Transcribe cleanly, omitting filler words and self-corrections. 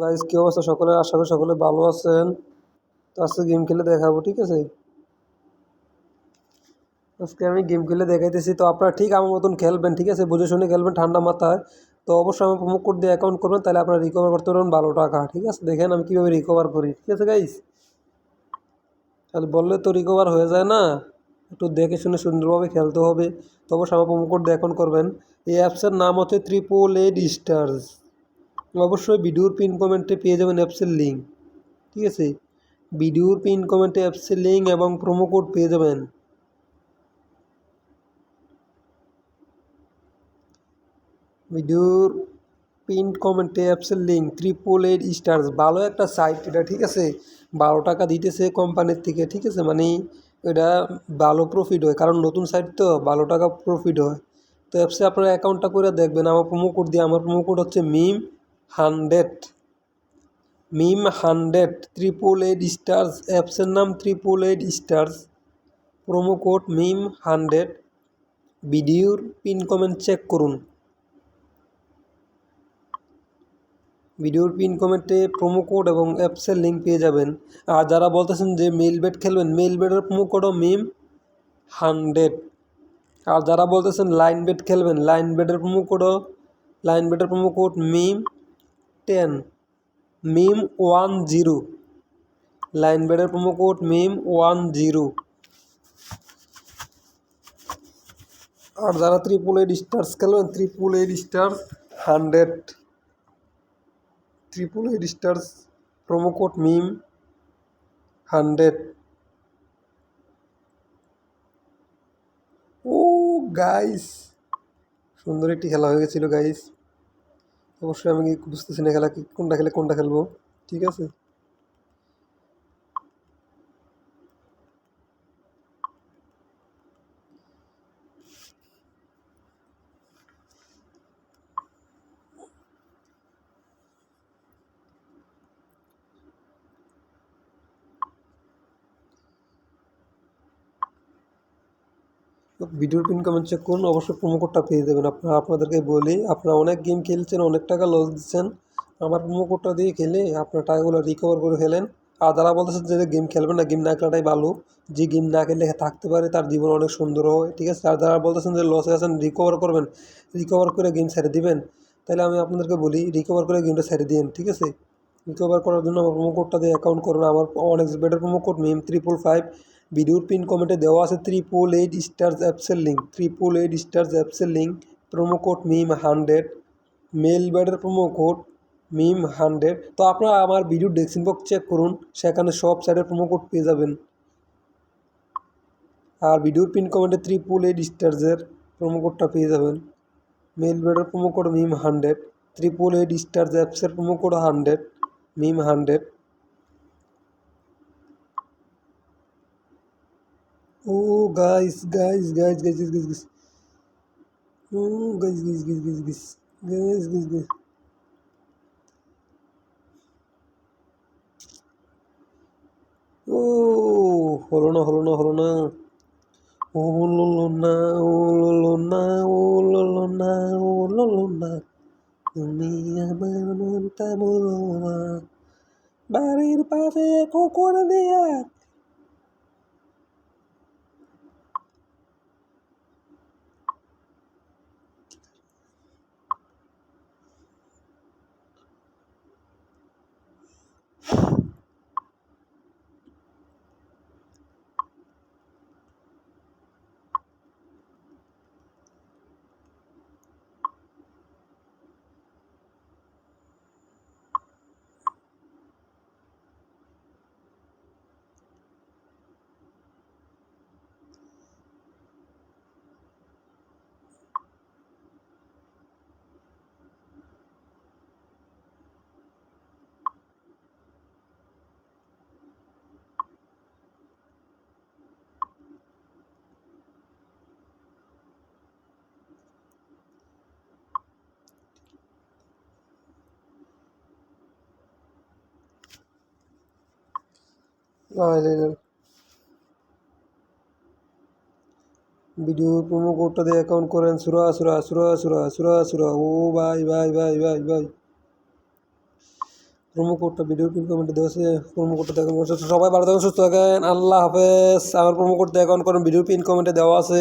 Guys কি অবস্থা সকলের? আশা করি সকলে ভালো আছেন। তো আজকে গেম খেলে দেখাবো, ঠিক আছে? আজকে আমি গেম খেলে দেখাইতেছি, তো আপনারা ঠিক আমার মতন খেলবেন, ঠিক আছে? বুঝে শুনে খেলবেন ঠান্ডা মাথায়। তো অবশ্যই আমার প্রোমো কোড দিয়ে অ্যাকাউন্ট করবেন, তাহলে আপনারা রিকভার করতে পারবেন 12 টাকা, ঠিক আছে? দেখেন আমি কীভাবে রিকভার করি, ঠিক আছে গাইস? তাহলে বললে তো রিকভার হয়ে যায় না, একটু দেখে শুনে সুন্দরভাবে খেলতে হবে। তো অবশ্যই আমার প্রোমো কোড দিয়ে অ্যাকাউন্ট করবেন। এই অ্যাপসের নাম হচ্ছে 888 স্টার্স। অবশ্যই ভিডিওর পিন কমেন্টে পেয়ে যাবেন অ্যাপসের লিঙ্ক, ঠিক আছে? ভিডিওর পিন কমেন্টে অ্যাপসের লিঙ্ক এবং প্রোমো কোড পেয়ে যাবেন। ভিডিওর পিন কমেন্টে অ্যাপসের লিঙ্ক 888 স্টার্স। ভালো একটা সাইট এটা, ঠিক আছে? 12 টাকা দিতেছে কোম্পানির থেকে, ঠিক আছে? মানে এটা ভালো প্রফিট হয়, কারণ নতুন সাইট তো 12 টাকা প্রফিট হয়। তো অ্যাপসে আপনারা অ্যাকাউন্টটা করে দেখবেন আমার প্রোমো কোড দিয়ে। আমার প্রোমো কোড হচ্ছে MIM100। MIM100 888 stars. অ্যাপসের নাম 888 স্টার্স। Promo code MIM100। ভিডিওর পিন কমেন্ট চেক করুন। ভিডিওর পিন কমেন্টে প্রোমো কোড এবং অ্যাপসের লিঙ্ক পেয়ে যাবেন। আর যারা বলতেছেন যে মেল বেট খেলবেন, মেল বেটের প্রোমো কোডও MIM100। আর যারা বলতেছেন লাইন বেট খেলবেন, লাইন বেটের প্রোমো কোড MIM10। MIM10। লাইন বেটের প্রোমো কোড MIM10। আর যারা 888 স্টার্স খেলবেন, 888 stars 100। 888 stars promo code MIM100। ও গাইস, সুন্দর একটি খেলা হয়ে গেছিলো গাইস। অবশ্যই আমি বুঝতেছি না খেলা কোনটা খেলে কোনটা খেলবো, ঠিক আছে? ভিডিওর পিন কমেন্ট চেক করুন, অবশ্যই প্রোমো কোডটা পেয়ে যাবেন। আপনাদেরকে বলি, আপনারা অনেক গেম খেলছেন, অনেক টাকা লস দিচ্ছেন। আমার প্রোমো কোডটা দিয়ে খেলে আপনার টাকাগুলো রিকভার করে ফেলেন। আর যারা বলতেছেন যে গেম খেলবেন না, গেম না খেলাটাই ভালো। যে গেম না খেলে থাকতে পারে তার জীবন অনেক সুন্দর হয়, ঠিক আছে? আর যারা বলতেছেন যে লসে আছেন, রিকভার করবেন, রিকভার করে গেম ছেড়ে দিবেন, তাহলে আমি আপনাদেরকে বলি রিকভার করে গেমটা ছেড়ে দিন, ঠিক আছে? রিকভার করার জন্য আমার প্রোমো কোডটা দিয়ে অ্যাকাউন্ট করুন। আমার অনেক বেটার প্রোমো কোড MIM555। ভিডিওর পিন কমেন্টে দেওয়া আছে 888 স্টার্স অ্যাপসের লিঙ্ক। 888 স্টার্স অ্যাপসের লিঙ্ক। Promo code MIM100। মেল ব্যাডের প্রোমো কোড MIM100। তো আপনারা আমার ভিডিও ডেসক্রিপশন বক্স চেক করুন, সেখানে সব সাইডের প্রোমো কোড পেয়ে যাবেন। আর ভিডিওর পিন কমেন্টে 888 স্টার্সের প্রোমো কোডটা পেয়ে যাবেন। মেল ব্যাডের প্রোমো কোড MIM100। 888 স্টার্স অ্যাপসের প্রোমো কোড 100, MIM100। ও guys guys guys guys guys guys, ও guys guys guys guys guys guys guys guys, ও হলো না হলো না হলো না, ও ললো না, ও ললো না, ও ললো না, ও ললো না, তুমি আমার মনটা বলো না, বাড়ির পাশে কুকুর দিয়া। ভিডিও প্রোমো কোডটা দিয়ে অ্যাকাউন্ট করেন। সুরা সুরা সুরা সুরা সুরা সুরা, ও ভাই ভাই ভাই ভাই ভাই, প্রোমো কোডটা ভিডিওর পিন কমেন্টে দেওয়া আছে, প্রোমো কোডটা দেখেন। সবাই ভালো থাকেন, সুস্থ থাকেন, আল্লাহ হাফেজ। আমার প্রোমো কোড দিয়ে অ্যাকাউন্ট করেন, ভিডিওর পিন কমেন্টে দেওয়া আছে।